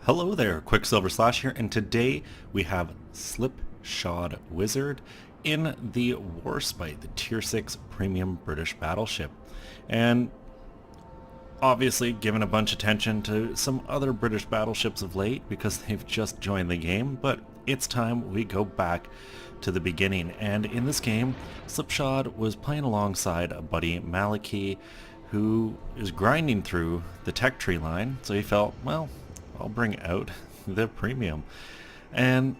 Hello there, Qckslvrslash here, and today we have Slipshod Wizard in the Warspite, the Tier 6 premium British battleship. And obviously given a bunch of attention to some other British battleships of late because they've just joined the game, but it's time we go back to the beginning. And in this game, Slipshod was playing alongside a buddy, Maliki, who is grinding through the tech tree line, so he felt, well, I'll bring out the premium. And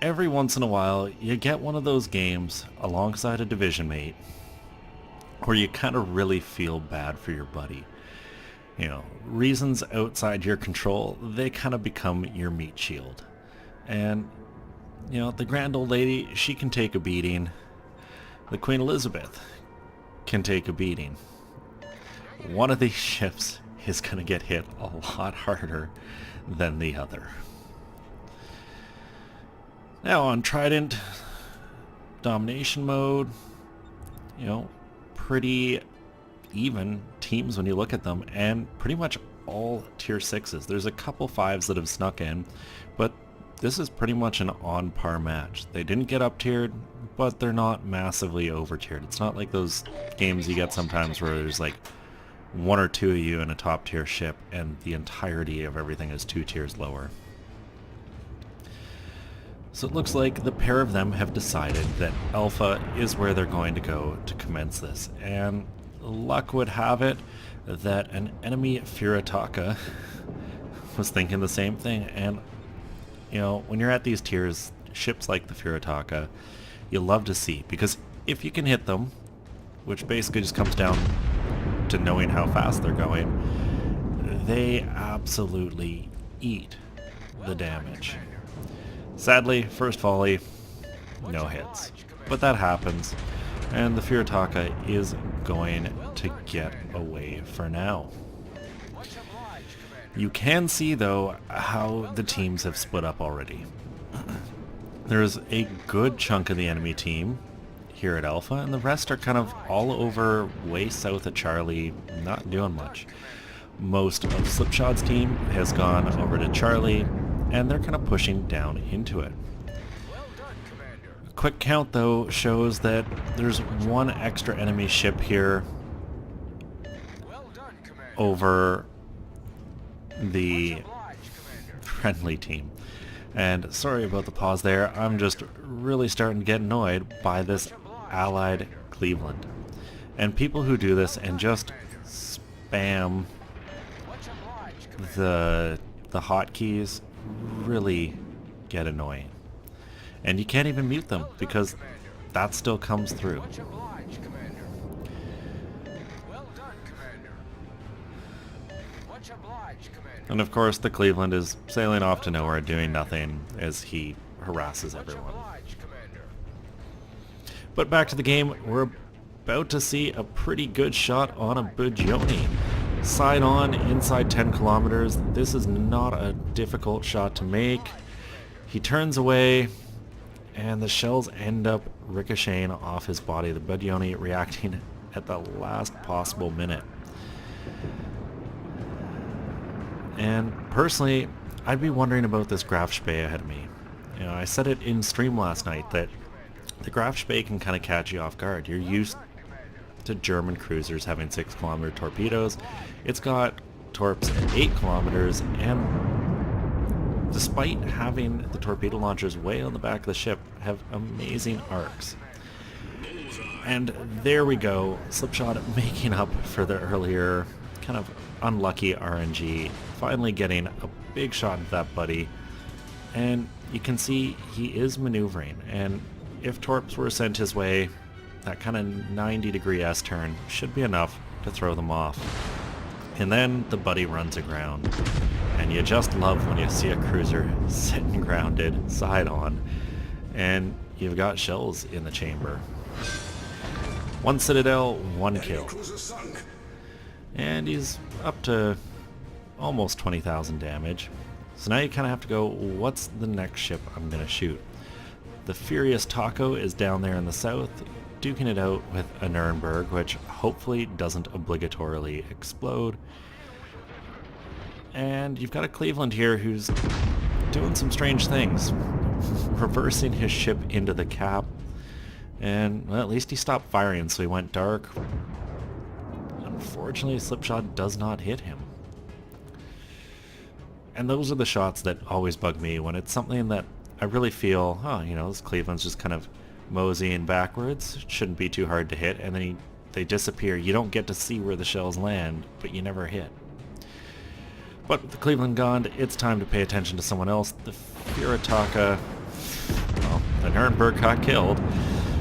every once in a while you get one of those games alongside a division mate where you kind of really feel bad for your buddy. You know, reasons outside your control, they kind of become your meat shield. And you know, the grand old lady, she can take a beating. The Queen Elizabeth can take a beating. One of these ships is going to get hit a lot harder than the other. Now on Trident domination mode, you know, pretty even teams when you look at them, and pretty much all tier 6s. There's a couple 5s that have snuck in, but this is pretty much an on par match. They didn't get up tiered, but they're not massively over tiered. It's not like those games you get sometimes where there's like one or two of you in a top tier ship and the entirety of everything is 2 tiers lower. So it looks like the pair of them have decided that Alpha is where they're going to go to commence this, and luck would have it that an enemy Furitaka was thinking the same thing. And you know, when you're at these tiers, ships like the Furitaka, you love to see, because if you can hit them, which basically just comes down to knowing how fast they're going, they absolutely eat the damage. Sadly, first volley, no hits. But that happens, and the Furitaka is going to get away for now. You can see, though, how the teams have split up already. There's a good chunk of the enemy team here at Alpha, and the rest are kind of all over way south of Charlie, not doing much. Most of Slipshod's team has gone over to Charlie, and they're kind of pushing down into it. A quick count, though, shows that there's one extra enemy ship here over the friendly team. And sorry about the pause there, I'm just really starting to get annoyed by this allied Cleveland. And people who do this and just spam the hotkeys really get annoying. And you can't even mute them because that still comes through. And of course the Cleveland is sailing off to nowhere doing nothing as he harasses everyone. But back to the game, we're about to see a pretty good shot on a Bugioni. Side on, inside 10 kilometers. This is not a difficult shot to make. He turns away, and the shells end up ricocheting off his body. The Bugioni reacting at the last possible minute. And personally, I'd be wondering about this Grafspee ahead of me. You know, I said it in stream last night that the Grafspee can kind of catch you off guard. You're used to German cruisers having 6 kilometer torpedoes. It's got torps at 8 kilometers, and despite having the torpedo launchers way on the back of the ship, have amazing arcs. And there we go, Slipshod making up for the earlier kind of unlucky RNG, finally getting a big shot at that buddy. And you can see he is maneuvering, and if torps were sent his way, that kind of 90-degree S-turn should be enough to throw them off. And then the buddy runs aground, and you just love when you see a cruiser sitting grounded, side on, and you've got shells in the chamber. 1 Citadel, 1 kill. And he's up to almost 20,000 damage. So now you kind of have to go, what's the next ship I'm going to shoot? The Furious Taco is down there in the south, duking it out with a Nuremberg, which hopefully doesn't obligatorily explode. And you've got a Cleveland here who's doing some strange things. Reversing his ship into the cap. And, well, at least he stopped firing, so he went dark. Unfortunately, Slipshot does not hit him. And those are the shots that always bug me, when it's something that I really feel, oh, you know, this Cleveland's just kind of moseying backwards. It shouldn't be too hard to hit, and then they disappear. You don't get to see where the shells land, but you never hit. But with the Cleveland gone, it's time to pay attention to someone else. The Firataka, well, the Nuremberg got killed.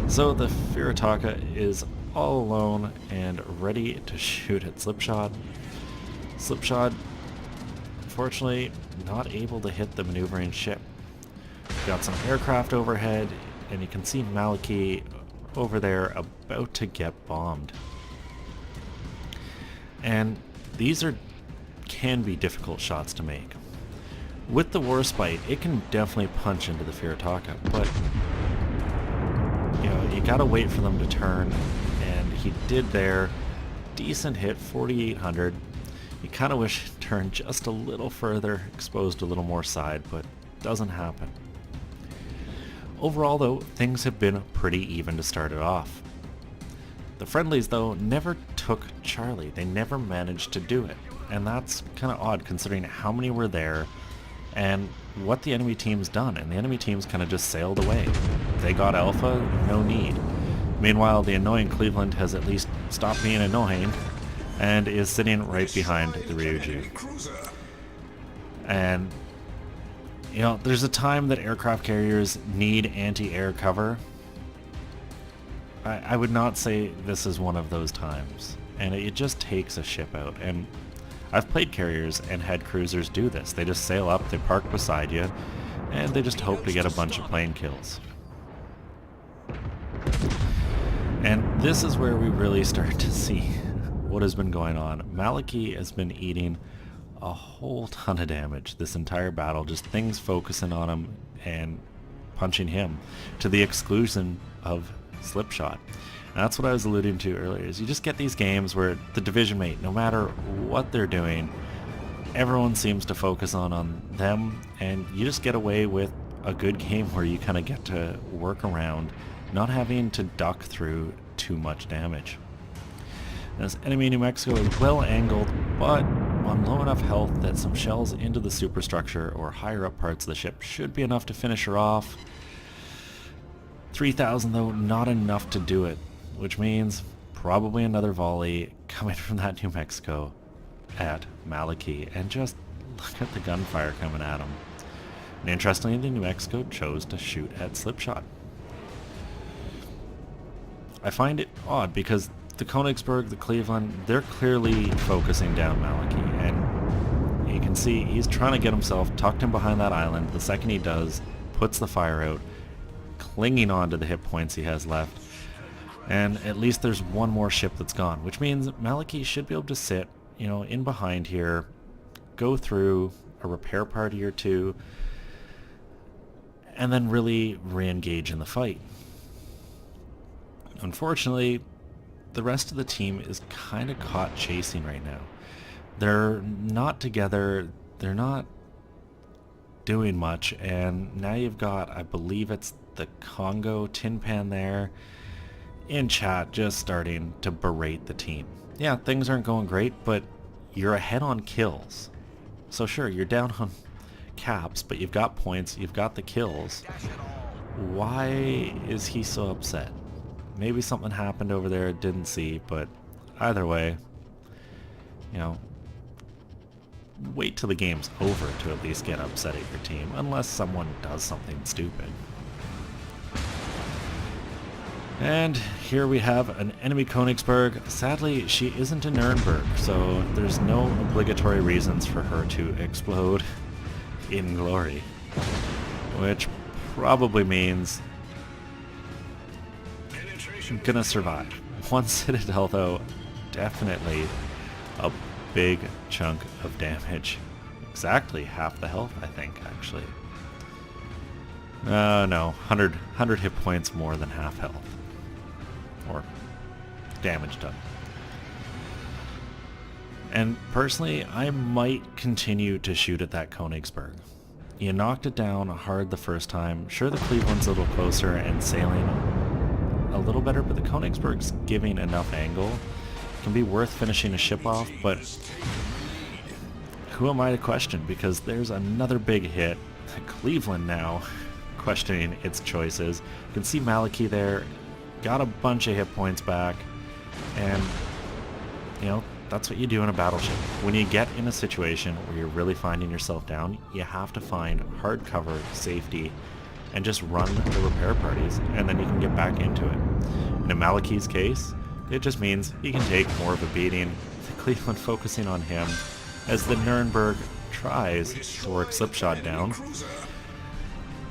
So the Firataka is all alone and ready to shoot at Slipshot. Slipshot, unfortunately, not able to hit the maneuvering ship. Got some aircraft overhead, and you can see Maliki over there about to get bombed. And these can be difficult shots to make. With the Warspite, it can definitely punch into the Firataka, but you know, you gotta wait for them to turn, and he did there. Decent hit, 4,800. You kind of wish it turned just a little further, exposed a little more side, but doesn't happen. Overall though, things have been pretty even to start it off. The friendlies though never took Charlie. They never managed to do it. And that's kind of odd considering how many were there and what the enemy team's done. And the enemy team's kind of just sailed away. They got Alpha, no need. Meanwhile, the annoying Cleveland has at least stopped being annoying and is sitting right behind the Ryuju. And, you know, there's a time that aircraft carriers need anti-air cover. I would not say this is one of those times. And it just takes a ship out. And I've played carriers and had cruisers do this. They just sail up, they park beside you, and they just hope to get a bunch of plane kills. And this is where we really start to see what has been going on. Maliki has been eating a whole ton of damage this entire battle, just things focusing on him and punching him to the exclusion of Slipshot. And that's what I was alluding to earlier, is you just get these games where the division mate, no matter what they're doing, everyone seems to focus on them, and you just get away with a good game where you kind of get to work around not having to duck through too much damage. This enemy New Mexico is well angled, but on low enough health that some shells into the superstructure or higher up parts of the ship should be enough to finish her off. 3,000 though, not enough to do it, which means probably another volley coming from that New Mexico at Maliki. And just look at the gunfire coming at him. And interestingly, the New Mexico chose to shoot at Slipshot. I find it odd because the Qckslvrslash, the Cleveland, they're clearly focusing down Maliki, and you can see he's trying to get himself tucked in behind that island. The second he does, puts the fire out, clinging on to the hit points he has left, and at least there's one more ship that's gone, which means Maliki should be able to sit, you know, in behind here, go through a repair party or two, and then really re-engage in the fight. Unfortunately, the rest of the team is kind of caught chasing right now. They're not together, they're not doing much, and now you've got, I believe it's the Congo Tin Pan there, in chat just starting to berate the team. Yeah, things aren't going great, but you're ahead on kills. So sure, you're down on caps, but you've got points, you've got the kills. Why is he so upset? Maybe something happened over there I didn't see, but either way, you know, wait till the game's over to at least get upset at your team, unless someone does something stupid. And here we have an enemy Qckslvrslash. Sadly, she isn't in Nuremberg, so there's no obligatory reasons for her to explode in glory. Which probably means I'm gonna survive. One Citadel though, definitely a big chunk of damage. Exactly half the health, I think, actually. No, 100 hit points more than half health. Or damage done. And personally, I might continue to shoot at that Qckslvrslash. You knocked it down hard the first time. Sure, the Cleveland's a little closer and sailing a little better, but the Qckslvrslash's giving enough angle. It can be worth finishing a ship off, but who am I to question? Because there's another big hit. Cleveland now questioning its choices. You can see Maliki there, got a bunch of hit points back, and you know, that's what you do in a battleship. When you get in a situation where you're really finding yourself down, you have to find hard cover, safety, and just run the repair parties, and then you can get back into it. In Maliki's case, it just means he can take more of a beating. The Cleveland focusing on him as the Nuremberg tries to work Slipshot down.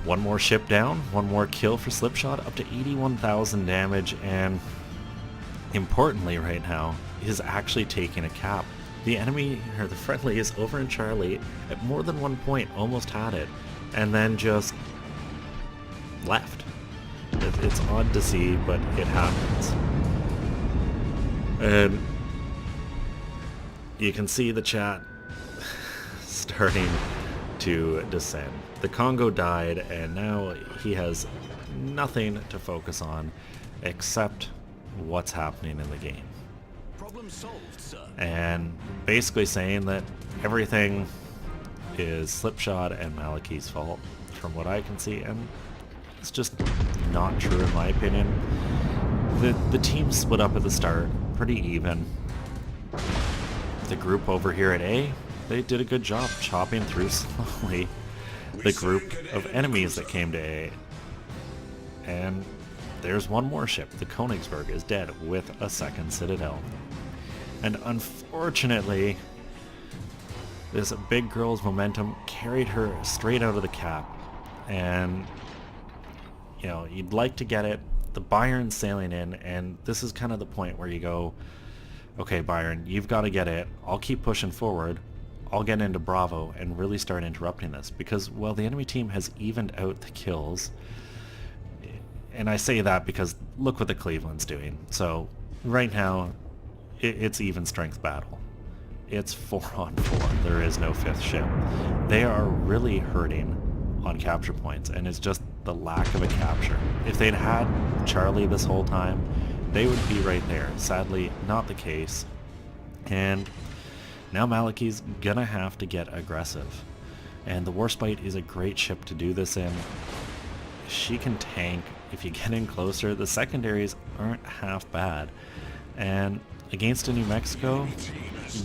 One more ship down, one more kill for Slipshot, up to 81,000 damage, and importantly right now, is actually taking a cap. The enemy, or the friendly, is over in Charlie at more than 1 point, almost had it, and then just left. It's odd to see, but it happens. And you can see the chat starting to descend. The Congo died, and now he has nothing to focus on except what's happening in the game. Problem solved, sir. And basically saying that everything is Slipshot and Maliki's fault, from what I can see, and it's just not true in my opinion. The team split up at the start, pretty even. The group over here at A, they did a good job chopping through slowly the group of enemies that came to A. And there's one more ship. The Königsberg is dead with a second Citadel. And unfortunately, this big girl's momentum carried her straight out of the cap. And, you know, you'd like to get it. The Bayern's sailing in, and this is kind of the point where you go, okay, Bayern, you've got to get it. I'll keep pushing forward. I'll get into Bravo and really start interrupting this. Because, well, the enemy team has evened out the kills. And I say that because look what the Cleveland's doing. So right now, it's even strength battle. It's 4-on-4. There is no fifth ship. They are really hurting on capture points, and it's just the lack of a capture. If they'd had Charlie this whole time, they would be right there. Sadly, not the case. And now Maliki's gonna have to get aggressive. And the Warspite is a great ship to do this in. She can tank if you get in closer. The secondaries aren't half bad. And against a New Mexico,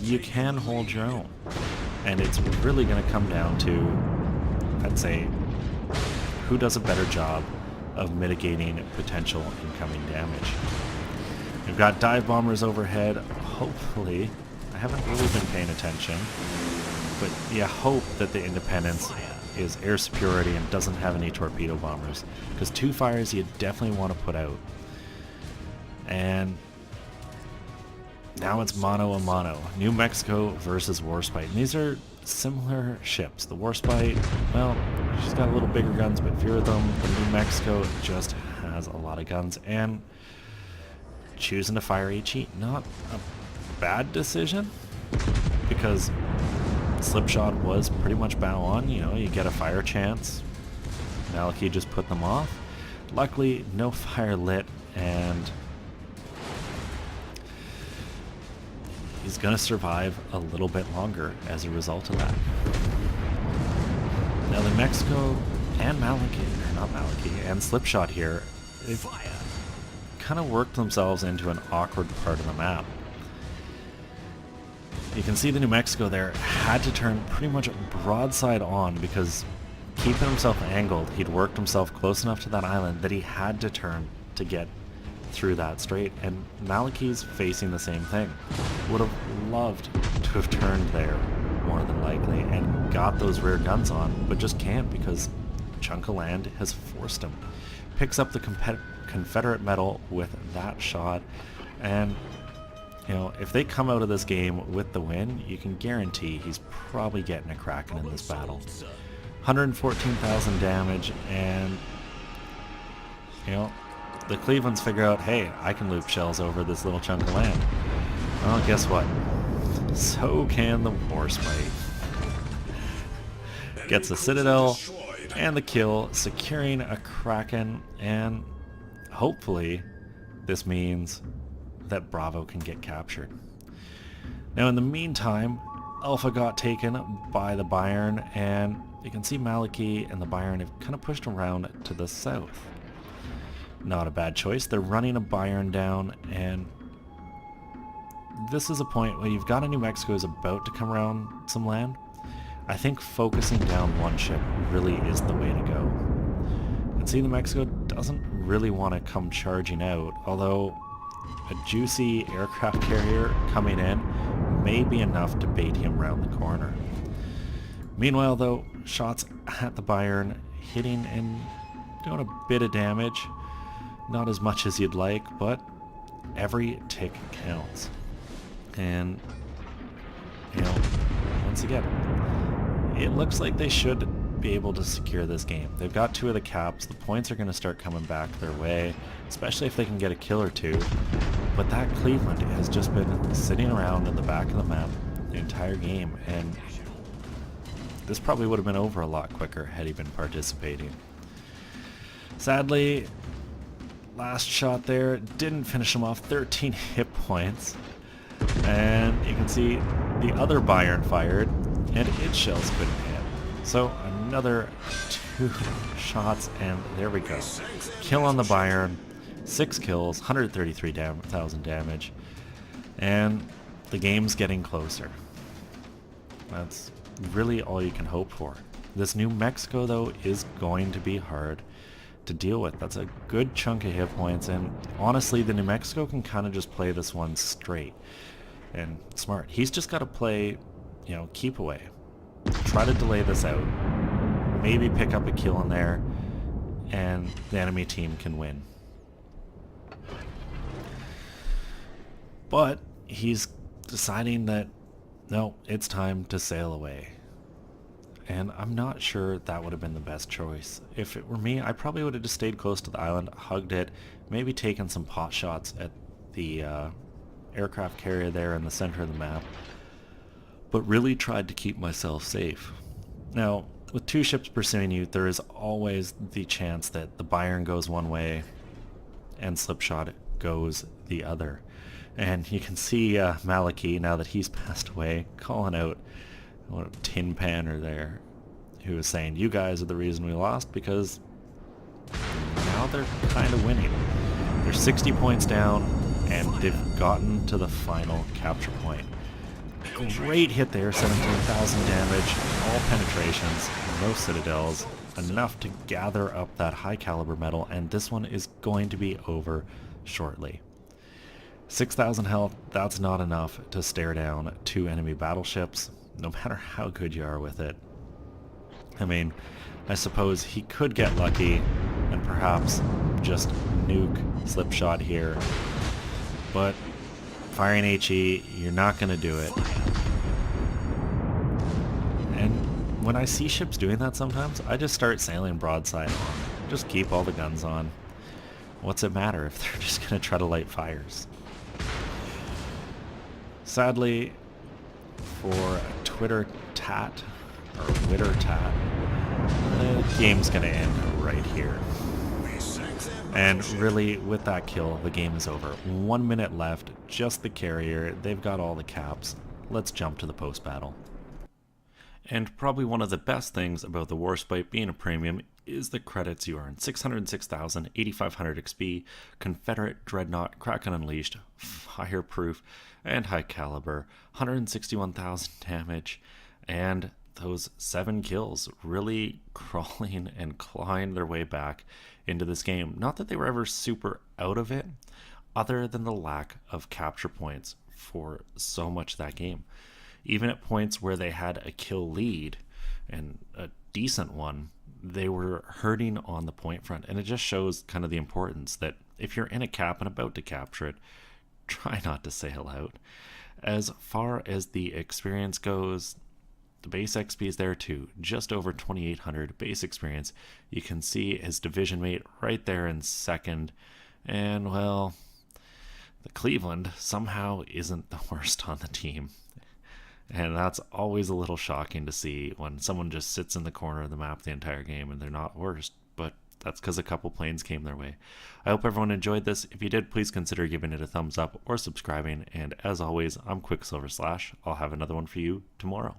you can hold your own. And it's really going to come down to, I'd say, who does a better job of mitigating potential incoming damage. We've got dive bombers overhead. Hopefully, I haven't really been paying attention, but you hope that the Independence is air superiority and doesn't have any torpedo bombers, because 2 fires you definitely want to put out. And now it's mano a mano. New Mexico versus Warspite. And these are similar ships. The Warspite, well, she's got a little bigger guns, but fewer of them. The New Mexico just has a lot of guns. And choosing to fire HE, not a bad decision, because Slipshot was pretty much bow on. You know, you get a fire chance. Maliki just put them off. Luckily, no fire lit, and he's going to survive a little bit longer as a result of that. Now, the Mexico and Maliki, or not Maliki, and Slipshot here, they've kind of worked themselves into an awkward part of the map. You can see the New Mexico there had to turn pretty much broadside on, because keeping himself angled, he'd worked himself close enough to that island that he had to turn to get through that strait. And Maliki's facing the same thing. Would have loved to have turned there, more than likely, and got those rear guns on, but just can't because a chunk of land has forced him. Picks up the Confederate medal with that shot, and you know, if they come out of this game with the win, you can guarantee he's probably getting a Kraken in this battle. 114,000 damage, and you know, the Clevelands figure out, hey, I can loop shells over this little chunk of land. Well, guess what? so can the Warspite. Gets the Citadel and the kill, securing a Kraken, and hopefully this means that Bravo can get captured. Now in the meantime, Alpha got taken by the Bayern, and you can see Maliki and the Bayern have kind of pushed around to the south. Not a bad choice. They're running a Bayern down, and this is a point where you've got a New Mexico is about to come around some land. I think focusing down one ship really is the way to go. And see, New Mexico doesn't really want to come charging out, although a juicy aircraft carrier coming in may be enough to bait him round the corner. Meanwhile though, shots at the Bayern hitting and doing a bit of damage. Not as much as you'd like, but every tick counts. And, you know, once again, it looks like they should be able to secure this game. They've got 2 of the caps. The points are going to start coming back their way, especially if they can get a kill or 2. But that Cleveland has just been sitting around in the back of the map the entire game, and this probably would have been over a lot quicker had he been participating. Sadly, last shot there didn't finish him off. 13 hit points. And you can see the other Bayern fired, and its shells couldn't hit. So another 2 shots, and there we go. Kill on the Bayern, 6 kills, 133,000 damage, and the game's getting closer. That's really all you can hope for. This New Mexico, though, is going to be hard to deal with. That's a good chunk of hit points, and honestly, the New Mexico can kind of just play this one straight and smart. He's just got to play, you know, keep away. Try to delay this out. Maybe pick up a kill in there, and the enemy team can win. But he's deciding that, no, it's time to sail away. And I'm not sure that would have been the best choice. If it were me, I probably would have just stayed close to the island, hugged it, maybe taken some pot shots at the aircraft carrier there in the center of the map, but really tried to keep myself safe. Now, with 2 ships pursuing you, there is always the chance that the Bayern goes one way and Slipshot goes the other. And you can see Maliki, now that he's passed away, calling out Tin Panner there, who was saying, you guys are the reason we lost, because now they're kind of winning. They're 60 points down, and they've gotten to the final capture point. Great hit there, 17,000 damage, all penetrations, no citadels, enough to gather up that high caliber metal, and this one is going to be over shortly. 6,000 health, that's not enough to stare down 2 enemy battleships, no matter how good you are with it. I mean, I suppose he could get lucky and perhaps just nuke Slipshot here, but firing HE, you're not going to do it. And when I see ships doing that sometimes, I just start sailing broadside on. Just keep all the guns on. What's it matter if they're just going to try to light fires? Sadly, for a Twitter tat, or Witter tat, the game's going to end right here. And really, with that kill, the game is over. 1 minute left, just the carrier, they've got all the caps. Let's jump to the post-battle. And probably one of the best things about the Warspite being a premium is the credits you earn. 606,000, 8,500 XP, Confederate, Dreadnought, Kraken Unleashed, Fireproof, and High Caliber, 161,000 damage, and those 7 kills really crawling and clawing their way back into this game. Not that they were ever super out of it, other than the lack of capture points for so much of that game. Even at points where they had a kill lead, and a decent one, they were hurting on the point front. And it just shows kind of the importance that if you're in a cap and about to capture it, try not to sail out. As far as the experience goes, the base XP is there too, just over 2,800 base experience. You can see his division mate right there in second, and well, the Cleveland somehow isn't the worst on the team. And that's always a little shocking to see when someone just sits in the corner of the map the entire game and they're not worst, but that's because a couple planes came their way. I hope everyone enjoyed this. If you did, please consider giving it a thumbs up or subscribing. And as always, I'm Qckslvrslash. I'll have another one for you tomorrow.